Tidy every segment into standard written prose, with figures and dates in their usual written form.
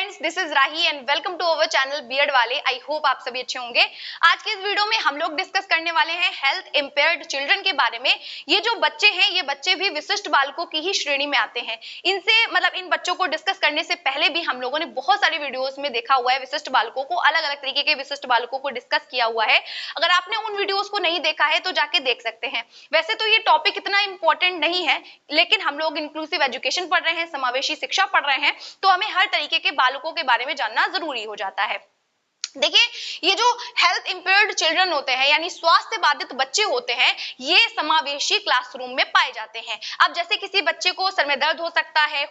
Friends, this is Rahi and welcome to our channel beard वाले। आई hope आप सभी अच्छे होंगे। आज के इस वीडियो में हम लोग डिस्कस करने वाले हैं हेल्थ इंपेयर्ड चिल्ड्रन के बारे में। ये जो बच्चे हैं, ये बच्चे भी विशिष्ट बालकों की ही श्रेणी में आते हैं। इनसे इन बच्चों को डिस्कस करने से पहले भी हम लोगों ने बहुत सारी वीडियोस में देखा हुआ है विशिष्ट बालकों को, अलग अलग तरीके के विशिष्ट बालकों को डिस्कस किया हुआ है। अगर आपने उन वीडियोस को नहीं देखा है तो जाके देख सकते हैं। वैसे तो ये टॉपिक इतना इंपॉर्टेंट नहीं है, लेकिन हम लोग इंक्लूसिव एजुकेशन पढ़ रहे हैं, समावेशी शिक्षा पढ़ रहे हैं, तो हमें हर तरीके के बालकों के बारे में जानना जरूरी हो जाता है। देखिए, ये जो हेल्थ इंपेयर्ड चिल्ड्रन होते हैं यानी स्वास्थ्य बाधित बच्चे होते हैं, ये समावेशी क्लासरूम में पाए जाते हैं। अब जैसे किसी बच्चे को सर में दर्द हो सकता है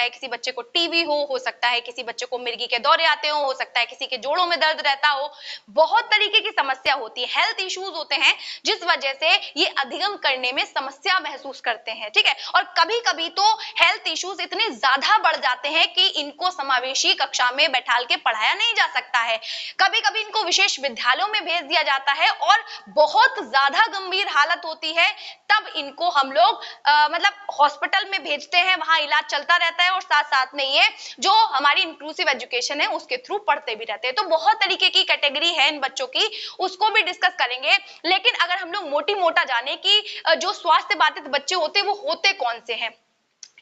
किसी बच्चे को टीबी हो सकता है किसी बच्चे को मिर्गी के दौरे आते हो सकता है किसी के जोड़ों में दर्द रहता हो, बहुत तरीके की समस्या होती है, हेल्थ इश्यूज होते हैं, जिस वजह से ये अधिगम करने में समस्या महसूस करते हैं। ठीक है, और कभी कभी तो हेल्थ इश्यूज इतने ज्यादा बढ़ जाते हैं कि इनको समावेशी कक्षा में बैठाल के पढ़ाया नहीं जा सकता है। कभी कभी इनको विशेष विद्यालयों में भेज दिया जाता है और बहुत ज्यादा गंभीर हालत होती है, तब इनको हम लोग हॉस्पिटल में भेजते हैं, वहां इलाज चलता रहता है और साथ साथ में ये जो हमारी इंक्लूसिव एजुकेशन है उसके थ्रू पढ़ते भी रहते हैं। तो बहुत तरीके की कैटेगरी है इन बच्चों की, उसको भी डिस्कस करेंगे। लेकिन अगर हम लोग मोटी मोटा जाने कि जो स्वास्थ्य बाधित बच्चे होते हैं वो होते कौन से हैं,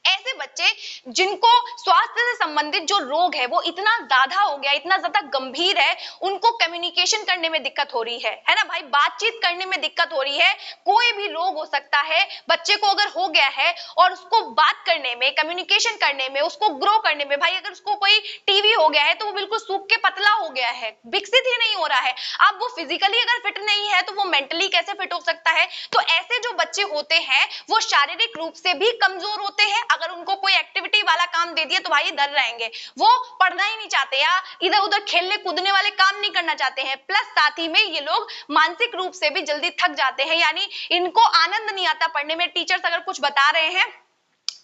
ऐसे बच्चे जिनको स्वास्थ्य से संबंधित जो रोग है वो इतना ज्यादा हो गया, इतना ज्यादा गंभीर है, उनको कम्युनिकेशन करने में दिक्कत हो रही है ना भाई, बातचीत करने में दिक्कत हो रही है। कोई भी रोग हो सकता है, बच्चे को अगर हो गया है और उसको बात करने में, कम्युनिकेशन करने में, उसको ग्रो करने में, भाई अगर उसको कोई टीबी हो गया है तो वो बिल्कुल सूख के पतला हो गया है, विकसित ही नहीं हो रहा है। अब वो फिजिकली अगर फिट नहीं है तो वो मेंटली कैसे फिट हो सकता है। तो ऐसे जो बच्चे होते हैं वो शारीरिक रूप से भी कमजोर होते हैं। अगर उनको कोई एक्टिविटी वाला काम दे दिया तो भाई डर रहेंगे, वो पढ़ना ही नहीं चाहते या इधर उधर खेलने कूदने वाले काम नहीं करना चाहते हैं। प्लस साथ ही में ये लोग मानसिक रूप से भी जल्दी थक जाते हैं, यानी इनको आनंद नहीं आता पढ़ने में। टीचर्स अगर कुछ बता रहे हैं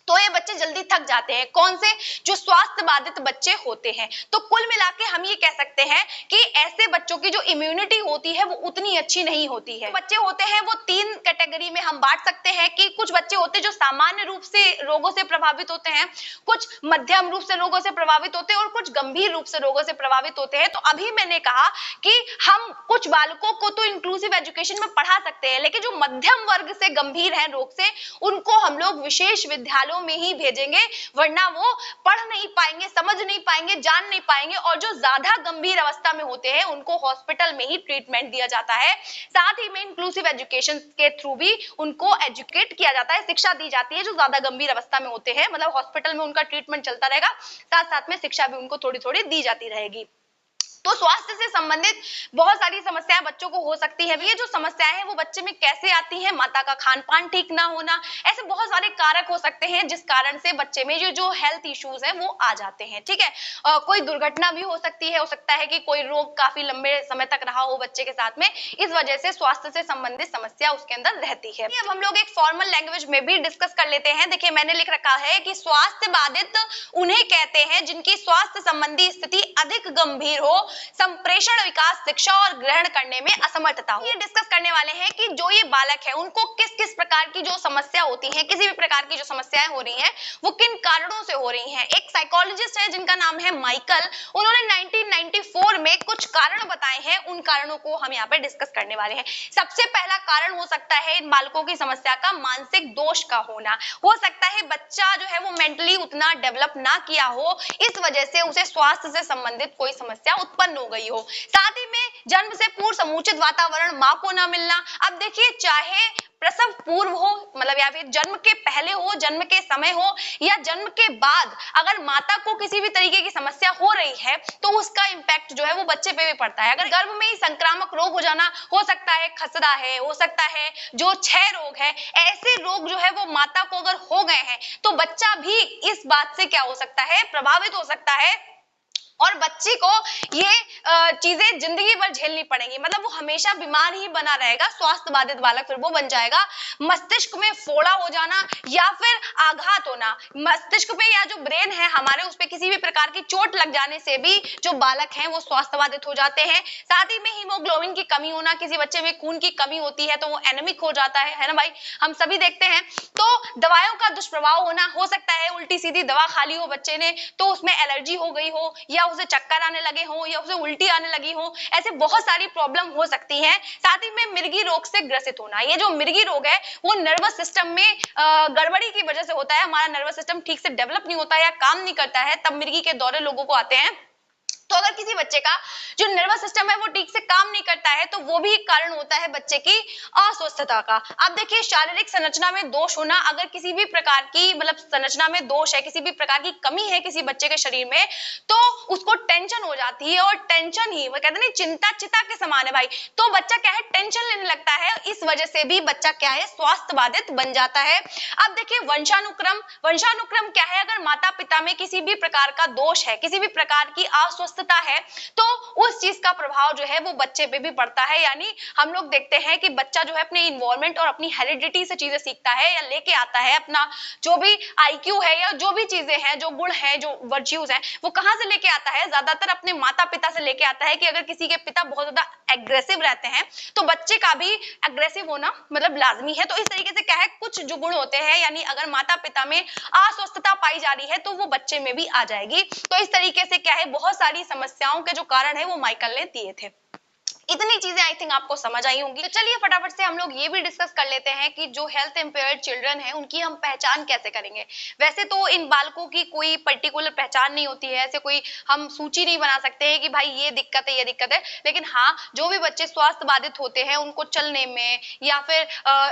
तो ये बच्चे जल्दी थक जाते हैं। कौन से? जो स्वास्थ्य बाधित बच्चे होते हैं। तो कुल मिलाके हम ये कह सकते हैं कि ऐसे बच्चों की जो इम्यूनिटी होती है वो उतनी अच्छी नहीं होती है। बच्चे होते हैं वो तीन कैटेगरी में हम बांट सकते हैं कि कुछ बच्चे होते हैं जो सामान्य रूप से रोगों से प्रभावित होते हैं, कुछ मध्यम रूप से रोगों से प्रभावित होते हैं और कुछ गंभीर रूप से रोगों से प्रभावित होते हैं। तो अभी मैंने कहा कि हम कुछ बालकों को तो इंक्लूसिव एजुकेशन में पढ़ा सकते हैं, लेकिन जो मध्यम वर्ग से गंभीर है रोग से, उनको हम लोग विशेष विद्यालयों में ही भेजेंगे, वरना वो पढ़ नहीं पाएंगे, समझ नहीं पाएंगे, जान नहीं पाएंगे। और जो ज्यादा गंभीर अवस्था में होते हैं उनको हॉस्पिटल में ही ट्रीटमेंट दिया जाता है। साथ ही में इंक्लूसिव एजुकेशन के थ्रू भी उनको एजुकेट किया जाता है, शिक्षा दी जाती है। जो ज्यादा गंभीर अवस्था में होते हैं हॉस्पिटल में उनका ट्रीटमेंट चलता रहेगा, साथ साथ में शिक्षा भी उनको थोड़ी थोड़ी दी जाती रहेगी। तो स्वास्थ्य से संबंधित बहुत सारी समस्याएं बच्चों को हो सकती है। ये जो समस्याएं हैं वो बच्चे में कैसे आती हैं? माता का खान पान ठीक ना होना, ऐसे बहुत सारे कारक हो सकते हैं जिस कारण से बच्चे में जो हेल्थ इश्यूज हैं वो आ जाते हैं। ठीक है, कोई दुर्घटना भी हो सकती है, हो सकता है कि कोई रोग काफी लंबे समय तक रहा हो बच्चे के साथ में, इस वजह से स्वास्थ्य से संबंधित समस्या उसके अंदर रहती है। अब हम लोग एक फॉर्मल लैंग्वेज में भी डिस्कस कर लेते हैं। देखिए, मैंने लिख रखा है कि स्वास्थ्य बाधित उन्हें कहते हैं जिनकी स्वास्थ्य संबंधी स्थिति अधिक गंभीर हो, संप्रेषण, विकास, शिक्षा और ग्रहण करने में असमर्थता हो। ये डिस्कस करने वाले हैं कि जो ये बालक है उनको किस किस प्रकार की जो समस्या होती है, किसी भी प्रकार की जो समस्याएं हो रही हैं वो किन कारणों से हो रही हैं। एक साइकोलॉजिस्ट है जिनका नाम है माइकल, उन्होंने 1994 में कुछ कारण बताए हैं, उन कारणों को हम यहाँ पे डिस्कस करने वाले हैं। सबसे पहला कारण हो सकता है इन बालकों की समस्या का मानसिक दोष का होना। हो सकता है बच्चा जो है वो मेंटली उतना डेवलप ना किया हो, इस वजह से उसे स्वास्थ्य से संबंधित कोई समस्या उत्पन्न हो गई हो। साथ ही में जन्म से पूर्व समुचित वातावरण मां को ना मिलना। अब देखिए, चाहे प्रसव पूर्व हो, या फिर जन्म के पहले हो, जन्म के समय हो या जन्म के बाद, अगर माता को किसी भी तरीके की समस्या हो रही है तो उसका इंपैक्ट जो है वो बच्चे पे भी पड़ता है। अगर गर्भ में ही संक्रामक रोग हो जाना, हो सकता है खसरा है, हो सकता है जो क्षय रोग है, ऐसे रोग जो है वो माता को अगर हो गए हैं तो बच्चा भी इस बात से क्या हो सकता है? प्रभावित हो सकता है और बच्चे को ये चीजें जिंदगी भर झेलनी पड़ेंगी, मतलब वो हमेशा बीमार ही बना रहेगा, स्वास्थ्य बाधित बालक फिर वो बन जाएगा। मस्तिष्क में फोड़ा हो जाना या फिर आघात होना, मस्तिष्क पे या जो ब्रेन है हमारे, उस पे किसी भी प्रकार की चोट लग जाने से भी जो बालक हैं वो स्वास्थ्य बाधित हो जाते हैं। साथ ही में हीमोग्लोबिन की कमी होना, किसी बच्चे में खून की कमी होती है तो वो एनीमिक हो जाता है ना भाई, हम सभी देखते हैं। तो दवाओं का दुष्प्रभाव होना, हो सकता है उल्टी सीधी दवा खा ली हो बच्चे ने तो उसमें एलर्जी हो गई हो, या उसे चक्कर आने लगे हो, या उसे उल्टी आने लगी हो, ऐसे बहुत सारी प्रॉब्लम हो सकती हैं। साथ ही में मिर्गी रोग से ग्रसित होना, ये जो मिर्गी रोग है वो नर्वस सिस्टम में गड़बड़ी की वजह से होता है, हमारा नर्वस सिस्टम ठीक से डेवलप नहीं होता है या काम नहीं करता है, तब मिर्गी के दौरे लोगों को आते हैं। तो अगर किसी बच्चे का जो नर्वस सिस्टम है वो ठीक से काम नहीं करता है तो वो भी एक कारण होता है बच्चे की अस्वस्थता का। अब देखिए शारीरिक संरचना में दोष होना, अगर किसी भी प्रकार की मतलब संरचना में दोष है, किसी भी प्रकार की कमी है किसी बच्चे के शरीर में, तो उसको टेंशन हो जाती है, और टेंशन ही वो कहते हैं चिंता चिता के समान है भाई, तो बच्चा क्या है टेंशन लेने लगता है, इस वजह से भी बच्चा क्या है स्वास्थ्य बाधित बन जाता है। अब देखिए वंशानुक्रम, वंशानुक्रम क्या है, अगर माता पिता में किसी भी प्रकार का दोष है, किसी भी प्रकार की अस्वस्थता है तो उस चीज का प्रभाव जो है वो बच्चे पे भी पड़ता है। यानी हम लोग देखते हैं कि बच्चा जो है अपने इन्वायरमेंट और अपनी हेरिडिटी से चीजें सीखता है या लेके आता है, अपना जो भी आईक्यू है या जो भी चीजें हैं, जो गुण हैं, जो वर्च्यूज हैं, वो कहां से लेके आता है, ज्यादातर अपने माता पिता से लेके आता है। कि अगर किसी के पिता बहुत ज्यादा एग्रेसिव रहते हैं तो बच्चे का भी एग्रेसिव होना मतलब लाजमी है। तो इस तरीके से क्या है, कुछ जो गुण होते हैं, यानी अगर माता पिता में अस्वस्थता पाई जा रही है तो वो बच्चे में भी आ जाएगी। तो इस तरीके से क्या है, बहुत सारी समस्याओं के जो कारण है वो माइकल ने दिए थे। इतनी चीजें आई थिंक आपको समझ आई होंगी। तो चलिए फटाफट से हम लोग ये भी डिस्कस कर लेते हैं कि जो हेल्थ इंपेयर्ड चिल्ड्रन है उनकी हम पहचान कैसे करेंगे। वैसे तो इन बालकों की कोई पर्टिकुलर पहचान नहीं होती है, ऐसे कोई हम सूची नहीं बना सकते हैं कि भाई ये दिक्कत है ये दिक्कत है, लेकिन हाँ जो भी बच्चे स्वास्थ्य बाधित होते हैं उनको चलने में या फिर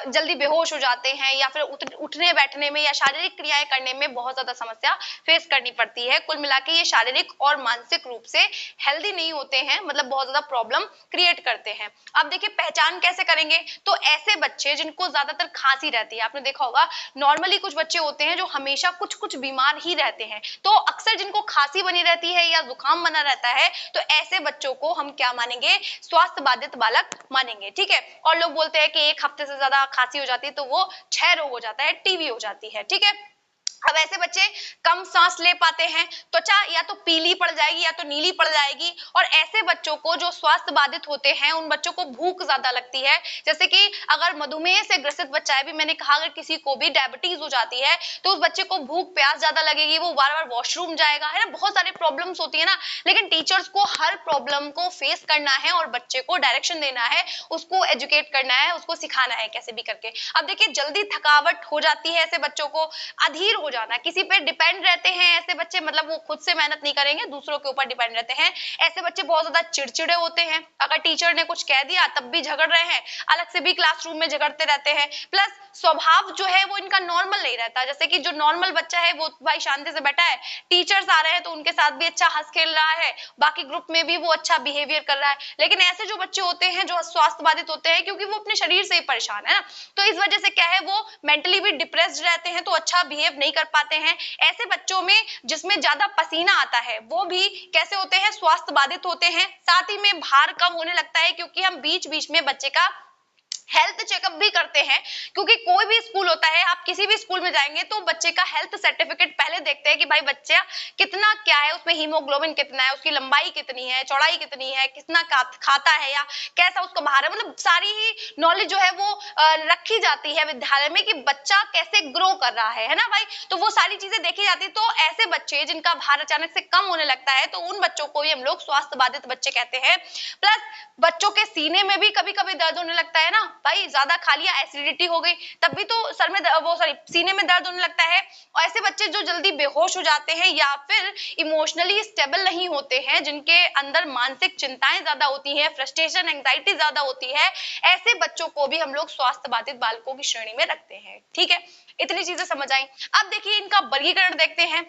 जल्दी बेहोश हो जाते हैं या फिर उठने बैठने में या शारीरिक क्रियाएं करने में बहुत ज्यादा समस्या फेस करनी पड़ती है। कुल मिला के ये शारीरिक और मानसिक रूप से हेल्दी नहीं होते हैं, मतलब बहुत ज्यादा प्रॉब्लम क्रिएट करते हैं। अब देखिए पहचान कैसे करेंगे, तो ऐसे बच्चे जिनको ज्यादातर खांसी रहती है, आपने देखा होगा नॉर्मली कुछ बच्चे होते हैं जो हमेशा कुछ कुछ बीमार ही रहते हैं, तो अक्सर जिनको खांसी बनी रहती है या जुकाम बना रहता है तो ऐसे बच्चों को हम क्या मानेंगे, स्वास्थ्य बाधित बालक मानेंगे। ठीक है, और लोग बोलते हैं कि एक हफ्ते से ज्यादा खांसी हो जाती है तो वो क्षय रोग हो जाता है, टीबी हो जाती है। ठीक है, अब ऐसे बच्चे कम सांस ले पाते हैं, त्वचा या तो पीली पड़ जाएगी या तो नीली पड़ जाएगी, और ऐसे बच्चों को जो स्वास्थ्य बाधित होते हैं उन बच्चों को भूख ज्यादा लगती है। जैसे कि अगर मधुमेह से ग्रसित बच्चा है, भी मैंने कहा अगर किसी को भी डायबिटीज हो जाती है तो उस बच्चे को भूख प्यास ज्यादा लगेगी, वो बार बार वॉशरूम जाएगा, है ना, बहुत सारी प्रॉब्लम्स होती है ना। लेकिन टीचर्स को हर प्रॉब्लम को फेस करना है और बच्चे को डायरेक्शन देना है, उसको एजुकेट करना है, उसको सिखाना है कैसे भी करके। अब देखिए जल्दी थकावट हो जाती है ऐसे बच्चों को, अधीर हो जाना, किसी पे डिपेंड रहते हैं ऐसे बच्चे, मतलब वो खुद से मेहनत नहीं करेंगे, दूसरों के ऊपर डिपेंड रहते हैं। ऐसे बच्चे बहुत ज्यादा चिड़चिड़े होते हैं, अगर टीचर ने कुछ कह दिया तब भी झगड़ रहे हैं, अलग से भी क्लासरूम में झगड़ते रहते हैं। प्लस स्वभाव जो है वो इनका नॉर्मल नहीं रहता, जैसे कि जो नॉर्मल बच्चा है वो भाई शांति से बैठा है, टीचर्स आ रहे हैं तो उनके साथ भी अच्छा हंस खेल रहा है, बाकी ग्रुप में भी वो अच्छा बिहेवियर कर रहा है। लेकिन ऐसे जो बच्चे होते हैं जो स्वास्थ्य बाधित होते हैं, क्योंकि वो अपने शरीर से ही परेशान है ना, तो इस वजह से क्या है वो मेंटली भी डिप्रेस्ड रहते हैं, तो अच्छा बिहेव नहीं कर पाते हैं। ऐसे बच्चों में जिसमें ज्यादा पसीना आता है वो भी कैसे होते हैं, स्वास्थ्य बाधित होते हैं। साथ ही में भार कम होने लगता है, क्योंकि हम बीच बीच में बच्चे का हेल्थ चेकअप भी करते हैं, क्योंकि कोई भी स्कूल होता है, आप किसी भी स्कूल में जाएंगे तो बच्चे का हेल्थ सर्टिफिकेट पहले देखते हैं कि भाई बच्चा कितना क्या है, उसमें हीमोग्लोबिन कितना है, उसकी लंबाई कितनी है, चौड़ाई कितनी है, कितना खाता है या कैसा उसका बाहर है, मतलब सारी ही नॉलेज जो है वो रखी जाती है विद्यालय में कि बच्चा कैसे ग्रो कर रहा है ना भाई, तो वो सारी चीजें देखी जाती है। तो ऐसे बच्चे जिनका भार अचानक से कम होने लगता है तो उन बच्चों को ही हम लोग स्वास्थ्य बाधित बच्चे कहते हैं। प्लस बच्चों के सीने में भी कभी कभी दर्द होने लगता है ना भाई, ज्यादा खा लिया, एसिडिटी हो गई, तब भी तो सर में वो सॉरी सीने में दर्द होने लगता है। और ऐसे बच्चे जो जल्दी बेहोश हो जाते हैं या फिर इमोशनली स्टेबल नहीं होते हैं, जिनके अंदर मानसिक चिंताएं ज्यादा होती हैं, फ्रस्ट्रेशन एंजाइटी ज्यादा होती है, ऐसे बच्चों को भी हम लोग स्वास्थ्य बाधित बालकों की श्रेणी में रखते हैं। ठीक है, इतनी चीजें समझ आई। अब देखिए इनका वर्गीकरण देखते हैं।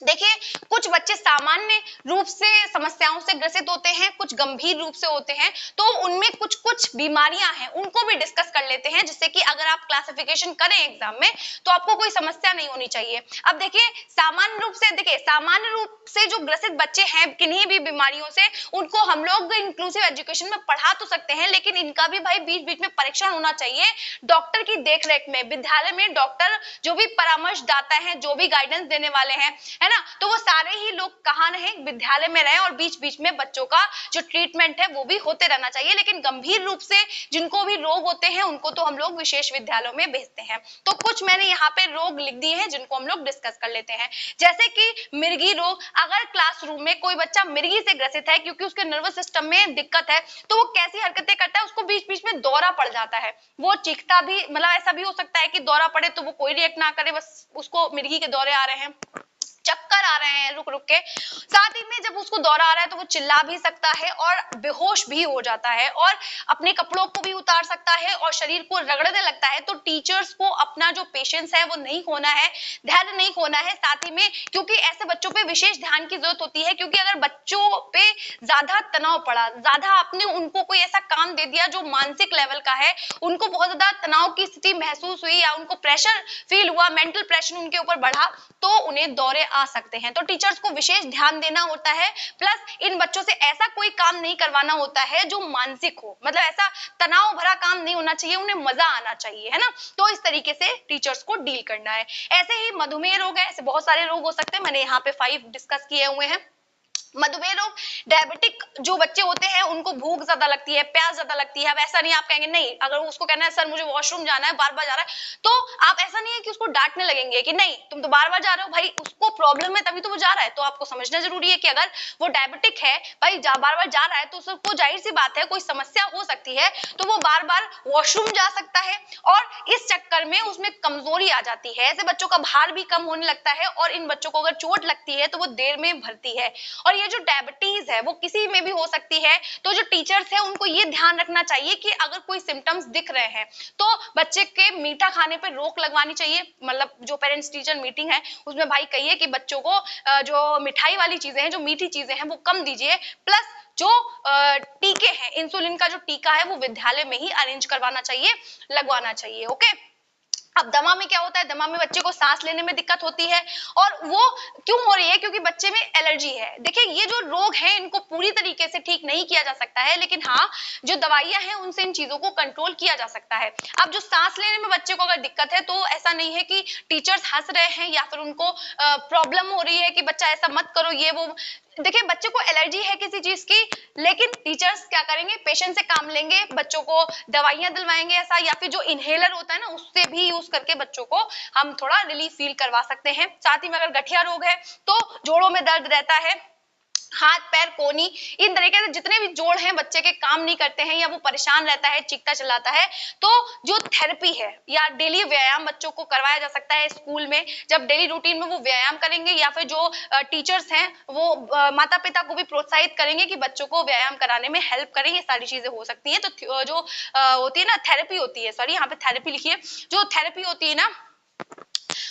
देखिए कुछ बच्चे सामान्य रूप से समस्याओं से ग्रसित होते हैं, कुछ गंभीर रूप से होते हैं, तो उनमें कुछ कुछ बीमारियां हैं उनको भी डिस्कस कर लेते हैं, जिससे कि अगर आप क्लासिफिकेशन करें एग्जाम में तो आपको कोई समस्या नहीं होनी चाहिए। अब देखिए सामान्य रूप से जो ग्रसित बच्चे हैं किन्हीं भी बीमारियों से, उनको हम लोग इंक्लूसिव एजुकेशन में पढ़ा तो सकते हैं, लेकिन इनका भी भाई बीच बीच में परीक्षण होना चाहिए डॉक्टर की देखरेख में। विद्यालय में डॉक्टर जो भी परामर्शदाता है, जो भी गाइडेंस देने वाले हैं, है ना, तो वो सारे ही लोग कहाँ रहे, विद्यालय में रहे, और बीच बीच में बच्चों का जो ट्रीटमेंट है वो भी होते रहना चाहिए। लेकिन गंभीर रूप से जिनको भी रोग होते हैं उनको तो हम लोग विशेष विद्यालयों में भेजते हैं। तो कुछ मैंने यहाँ पे रोग लिख दिए हैं जिनको हम लोग डिस्कस कर लेते हैं, जैसे कि मिर्गी रोग। अगर क्लासरूम में कोई बच्चा मिर्गी से ग्रसित है क्योंकि उसके नर्वस सिस्टम में दिक्कत है, तो वो कैसी हरकतें करता है, उसको बीच बीच में दौरा पड़ जाता है, वो चीखता भी, मतलब ऐसा भी हो सकता है कि दौरा पड़े तो वो कोई रिएक्ट ना करे, बस उसको मिर्गी के दौरे आ रहे हैं, चक्कर आ रहे हैं रुक रुक के। साथ ही में जब उसको दौरा आ रहा है तो वो चिल्ला भी सकता है और बेहोश भी हो जाता है और अपने कपड़ों को भी उतार सकता है और शरीर को रगड़ने लगता है। तो टीचर्स को अपना जो पेशेंस है वो नहीं खोना है, धैर्य नहीं खोना है। साथ ही में क्योंकि ऐसे बच्चों पे विशेष ध्यान की जरूरत होती है, क्योंकि अगर बच्चों पे ज्यादा तनाव पड़ा, ज्यादा आपने उनको कोई ऐसा काम दे दिया जो मानसिक लेवल का है, उनको बहुत ज्यादा तनाव की स्थिति महसूस हुई या उनको प्रेशर फील हुआ, मेंटल प्रेशर उनके ऊपर बढ़ा, तो उन्हें दौरे आ सकते हैं। तो टीचर्स को विशेष ध्यान देना होता है, प्लस इन बच्चों से ऐसा कोई काम नहीं करवाना होता है जो मानसिक हो, मतलब ऐसा तनाव भरा काम नहीं होना चाहिए, उन्हें मजा आना चाहिए, है ना। तो इस तरीके से टीचर्स को डील करना है। ऐसे ही मधुमेह रोग है, ऐसे बहुत सारे रोग हो सकते हैं, मैंने यहाँ पे 5 डिस्कस किए हुए हैं। मधुमेह रोग, डायबिटिक जो बच्चे होते हैं उनको भूख ज्यादा लगती है, प्यास ज्यादा लगती है। अब ऐसा नहीं आप कहेंगे नहीं, अगर उसको कहना है सर मुझे वॉशरूम जाना है, बार बार जा रहा है, तो आप ऐसा नहीं है कि उसको डांटने लगेंगे कि नहीं तुम तो बार बार जा रहे हो, भाई उसको प्रॉब्लम है तभी तो वो जा रहा है। तो आपको समझना जरूरी है कि अगर वो डायबिटिक है, भाई बार बार जा रहा है, तो उसको जाहिर सी बात है कोई समस्या हो सकती है, तो वो बार बार वॉशरूम जा सकता है और इस चक्कर में उसमें कमजोरी आ जाती है। ऐसे बच्चों का भार भी कम होने लगता है और इन बच्चों को अगर चोट लगती है तो वो देर में भरती है। और ये जो डायबिटीज है वो किसी में भी हो सकती है, तो जो टीचर्स है उनको ये ध्यान रखना चाहिए कि अगर कोई सिम्टम्स दिख रहे हैं तो बच्चे के मीठा खाने पर रोक लगवानी चाहिए। मतलब जो पेरेंट्स टीचर मीटिंग है उसमें भाई कहिए कि बच्चों को जो मिठाई वाली चीजें हैं, जो मीठी चीजें हैं वो कम दीजिए, प्लस जो टीके हैं, इंसुलिन का जो टीका है वो विद्यालय में ही अरेंज करवाना चाहिए, लगवाना चाहिए। ओके। अब दमा में क्या होता है, दमा में बच्चे को सांस लेने में दिक्कत होती है, और वो क्यों हो रही है, क्योंकि बच्चे में एलर्जी है। देखिए ये जो रोग है इनको पूरी तरीके से ठीक नहीं किया जा सकता है, लेकिन हाँ जो दवाइयां हैं उनसे इन चीजों को कंट्रोल किया जा सकता है। अब जो सांस लेने में बच्चे को अगर दिक्कत है तो ऐसा नहीं है कि टीचर्स हंस रहे हैं या फिर उनको प्रॉब्लम हो रही है कि बच्चा ऐसा मत करो ये वो। देखिए बच्चे को एलर्जी है किसी चीज की, लेकिन टीचर्स क्या करेंगे, पेशेंस से काम लेंगे, बच्चों को दवाइयां दिलवाएंगे ऐसा, या फिर जो इनहेलर होता है ना उससे भी यूज करके बच्चों को हम थोड़ा रिलीफ फील करवा सकते हैं। साथ ही में अगर गठिया रोग है तो जोड़ों में दर्द रहता है, हाथ पैर कोनी, इन तरीके से जितने भी जोड़ हैं बच्चे के काम नहीं करते हैं या वो परेशान रहता है, चीखता चिल्लाता है, तो जो थेरेपी है या डेली व्यायाम बच्चों को करवाया जा सकता है स्कूल में। जब डेली रूटीन में वो व्यायाम करेंगे या फिर जो टीचर्स हैं वो माता पिता को भी प्रोत्साहित करेंगे कि बच्चों को व्यायाम कराने में हेल्प करें, ये सारी चीजें हो सकती है। तो जो होती है ना थेरेपी होती है, सॉरी यहाँ पे थेरेपी लिखिए, जो थेरेपी होती है ना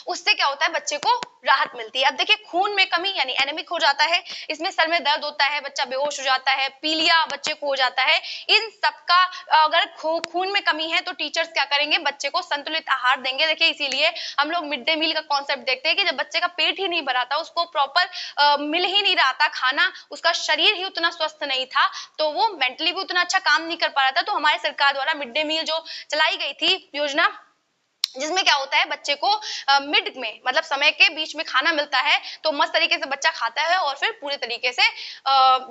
उससे क्या होता है बच्चे को राहत मिलती है। अब देखिए खून में कमी यानी एनीमिक हो जाता है, इसमें सर में दर्द होता है, बच्चा बेहोश हो जाता है, पीलिया बच्चे को हो जाता है। इन सबका अगर खून में कमी है तो टीचर्स क्या करेंगे, बच्चे को संतुलित आहार देंगे। देखिए इसीलिए हम लोग मिड डे मील का कॉन्सेप्ट देखते हैं कि जब बच्चे का पेट ही नहीं भरा था, उसको प्रॉपर मिल ही नहीं रहा था खाना, उसका शरीर ही उतना स्वस्थ नहीं था, तो वो मेंटली भी उतना अच्छा काम नहीं कर पा रहा था। तो हमारी सरकार द्वारा मिड डे मील जो चलाई गई थी योजना, जिसमें क्या होता है बच्चे को मिड में मतलब समय के बीच में खाना मिलता है, तो मस्त तरीके से बच्चा खाता है और फिर पूरे तरीके से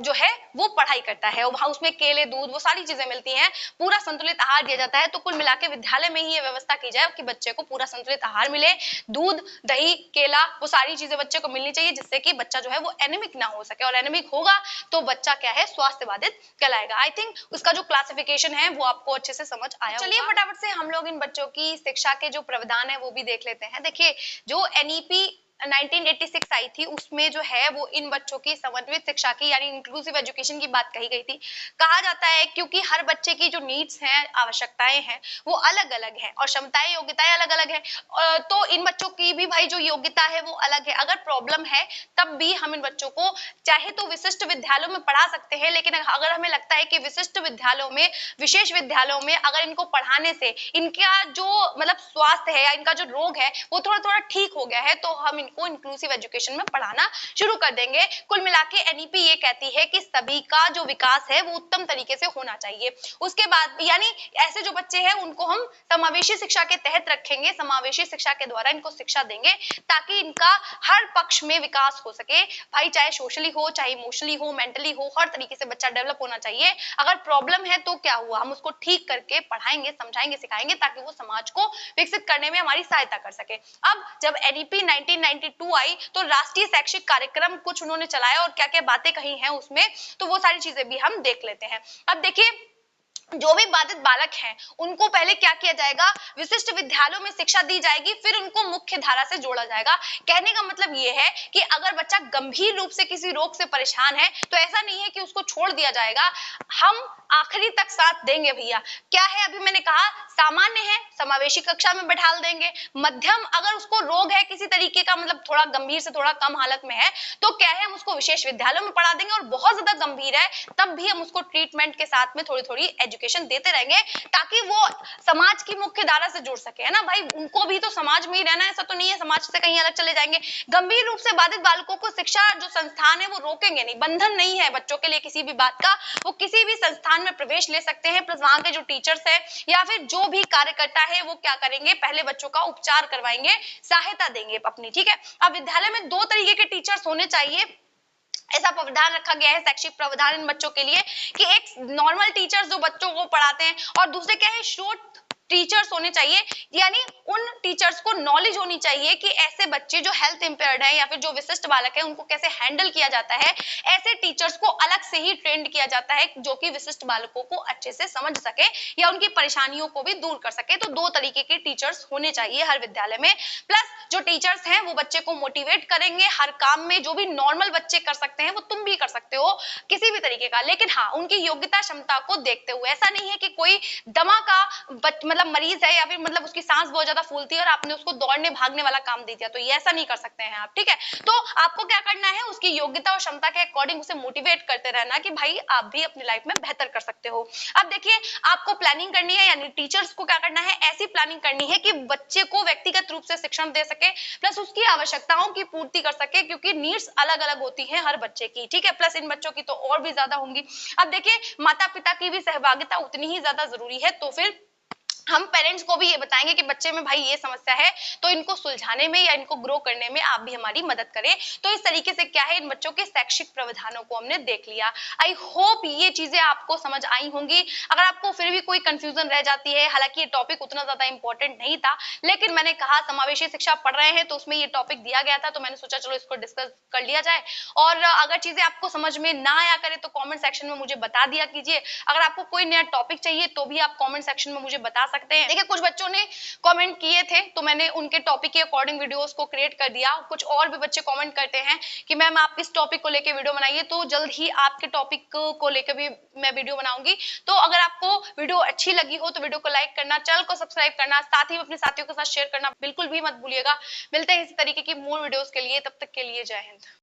जो है वो पढ़ाई करता है। वहां उसमें केले दूध वो सारी चीजें मिलती हैं, पूरा संतुलित आहार दिया जाता है। तो कुल मिला के विद्यालय में ही ये व्यवस्था की जाए कि बच्चे को पूरा संतुलित आहार मिले, दूध दही केला वो सारी चीजें बच्चे को मिलनी चाहिए, जिससे कि बच्चा जो है वो एनीमिक ना हो सके, और एनीमिक होगा तो बच्चा क्या है स्वास्थ्य बाधित कहलाएगा। आई थिंक उसका जो क्लासिफिकेशन है वो आपको अच्छे से समझ आया। चलिए फटाफट से हम लोग इन बच्चों की शिक्षा के जो प्रावधान है वो भी देख लेते हैं। देखिए जो एनईपी 1986 आई थी, उसमें जो है वो इन बच्चों की समन्वित शिक्षा की यानी इंक्लूसिव एजुकेशन की बात कही गई थी। कहा जाता है क्योंकि हर बच्चे की जो नीड्स हैं, आवश्यकताएं हैं, वो अलग अलग हैं और क्षमताएं, योग्यताएं अलग अलग हैं। तो इन बच्चों की भी भाई जो योग्यता है वो अलग है। अगर प्रॉब्लम है तब भी हम इन बच्चों को चाहे तो विशिष्ट विद्यालयों में पढ़ा सकते हैं, लेकिन अगर हमें लगता है कि विशिष्ट विद्यालयों में, विशेष विद्यालयों में अगर इनको पढ़ाने से इनका जो मतलब स्वास्थ्य है या इनका जो रोग है वो थोड़ा थोड़ा ठीक हो गया है, तो हम इनको इंक्लूसिव एजुकेशन में पढ़ाना शुरू कर देंगे। कुल मिला के एनईपी ये कहती है कि सभी का जो विकास है वो उत्तम तरीके से होना चाहिए। उसके बाद यानी ऐसे जो बच्चे हैं उनको हम समावेशी शिक्षा के तहत रखेंगे, समावेशी शिक्षा के द्वारा इनको शिक्षा देंगे ताकि इनका हर पक्ष में विकास हो सके भाई, चाहे सोशली हो, चाहे इमोशनली हो, मेंटली हो, हर तरीके से बच्चा डेवलप होना चाहिए। अगर प्रॉब्लम है तो क्या हुआ, हम उसको ठीक करके पढ़ाएंगे, समझाएंगे, सिखाएंगे ताकि वो समाज को विकसित करने में हमारी सहायता कर सके। अब जब एनईपी 1992 आई तो राष्ट्रीय शैक्षिक कार्यक्रम कुछ उन्होंने चलाया और क्या क्या बातें कही हैं उसमें, तो वो सारी चीजें भी हम देख लेते हैं। अब देखिए, जो भी बाधित बालक हैं उनको पहले क्या किया जाएगा, विशिष्ट विद्यालयों में शिक्षा दी जाएगी, फिर उनको मुख्य धारा से जोड़ा जाएगा। कहने का मतलब ये है कि अगर बच्चा गंभीर रूप से किसी रोग से परेशान है तो ऐसा नहीं है कि उसको छोड़ दिया जाएगा, हम आखिरी तक साथ देंगे भैया। क्या है, अभी मैंने कहा सामान्य है, समावेशी कक्षा में बैठा देंगे। मध्यम, अगर उसको रोग है किसी तरीके का, मतलब थोड़ा गंभीर से थोड़ा कम हालत में है, तो क्या है, हम उसको विशेष विद्यालयों में पढ़ा देंगे। और बहुत ज्यादा गंभीर है तब भी हम उसको ट्रीटमेंट के साथ में थोड़ी थोड़ी एजुकेशन देते रहेंगे ताकि वो समाज की मुख्य धारा से जुड़ सके, है ना भाई। उनको भी तो समाज में ही रहना है, ऐसा तो नहीं है समाज से कहीं अलग चले जाएंगे। गंभीर रूप से बाधित बालकों को शिक्षा जो संस्थान है वो रोकेंगे नहीं, बंधन नहीं है बच्चों के लिए किसी भी बात का, वो किसी भी संस्थान में प्रवेश ले सकते हैं। प्लस वहां के जो टीचर्स है या फिर जो भी कार्यकर्ता है वो क्या करेंगे, पहले बच्चों का उपचार करवाएंगे, सहायता देंगे अपनी, ठीक है। अब विद्यालय में 2 तरीके के टीचर्स होने चाहिए, ऐसा प्रावधान रखा गया है शैक्षिक प्रावधान इन बच्चों के लिए कि एक नॉर्मल टीचर्स जो बच्चों को पढ़ाते हैं और दूसरे क्या है, शॉर्ट टीचर्स होने चाहिए। यानी उन टीचर्स को नॉलेज होनी चाहिए कि ऐसे बच्चे जो हेल्थ इंपेयर्ड है या फिर जो विशिष्ट बालक है उनको कैसे हैंडल किया जाता है। ऐसे टीचर्स को अलग से ही ट्रेंड किया जाता है जो कि विशिष्ट बालकों को अच्छे से समझ सके या उनकी परेशानियों को भी दूर कर सके। तो 2 तरीके के टीचर्स होने चाहिए हर विद्यालय में। प्लस जो टीचर्स हैं वो बच्चे को मोटिवेट करेंगे हर काम में, जो भी नॉर्मल बच्चे कर सकते हैं वो तुम भी कर सकते हो किसी भी तरीके का, लेकिन हाँ उनकी योग्यता क्षमता को देखते हुए। ऐसा नहीं है कि कोई दमा का मतलब मरीज है या फिर मतलब उसकी सांस बहुत ज्यादा फूलती है और आपने उसको दौड़ने भागने वाला काम दे दिया, तो ये ऐसा नहीं कर सकते हैं आप, ठीक है। तो आपको क्या करना है, उसकी योग्यता और क्षमता के अकॉर्डिंग उसे मोटिवेट करते रहना कि भाई आप भी अपनी लाइफ में बेहतर कर सकते हो। अब देखिए, आपको प्लानिंग करनी है, यानी टीचर्स को क्या करना है, ऐसी प्लानिंग करनी है कि बच्चे को व्यक्तिगत रूप से शिक्षण दे सके, प्लस उसकी आवश्यकताओं की पूर्ति कर सके, क्योंकि नीड्स अलग अलग होती हैं हर बच्चे की, ठीक है। प्लस इन बच्चों की तो और भी ज्यादा होंगी। अब देखिए, माता पिता की भी सहभागिता उतनी ही ज्यादा जरूरी है। तो फिर हम पेरेंट्स को भी ये बताएंगे कि बच्चे में भाई ये समस्या है, तो इनको सुलझाने में या इनको ग्रो करने में आप भी हमारी मदद करें। तो इस तरीके से क्या है, इन बच्चों के शैक्षिक प्रावधानों को हमने देख लिया। आई होप ये चीजें आपको समझ आई होंगी। अगर आपको फिर भी कोई कंफ्यूजन रह जाती है, हालांकि ये टॉपिक उतना ज्यादा इंपॉर्टेंट नहीं था, लेकिन मैंने कहा समावेशी शिक्षा पढ़ रहे हैं तो उसमें ये टॉपिक दिया गया था, तो मैंने सोचा चलो इसको डिस्कस कर लिया जाए। और अगर चीजें आपको समझ में ना आया करे तो कॉमेंट सेक्शन में मुझे बता दिया कीजिए। अगर आपको कोई नया टॉपिक चाहिए तो भी आप कॉमेंट सेक्शन में मुझे बता सकते हैं। देखिए, कुछ बच्चों ने कमेंट किए थे तो मैंने उनके टॉपिक के अकॉर्डिंग वीडियोस को क्रिएट कर दिया। कुछ और भी बच्चे कमेंट करते हैं कि मैम आप इस टॉपिक को लेके वीडियो बनाइए, तो जल्द ही आपके टॉपिक को लेकर भी मैं वीडियो बनाऊंगी। तो अगर आपको वीडियो अच्छी लगी हो तो वीडियो को लाइक करना, चैनल को सब्सक्राइब करना, साथ ही अपने साथियों के साथ शेयर करना बिल्कुल भी मत भूलिएगा। मिलते हैं इसी तरीके की मूल वीडियोस के लिए, तब तक के लिए जय हिंद।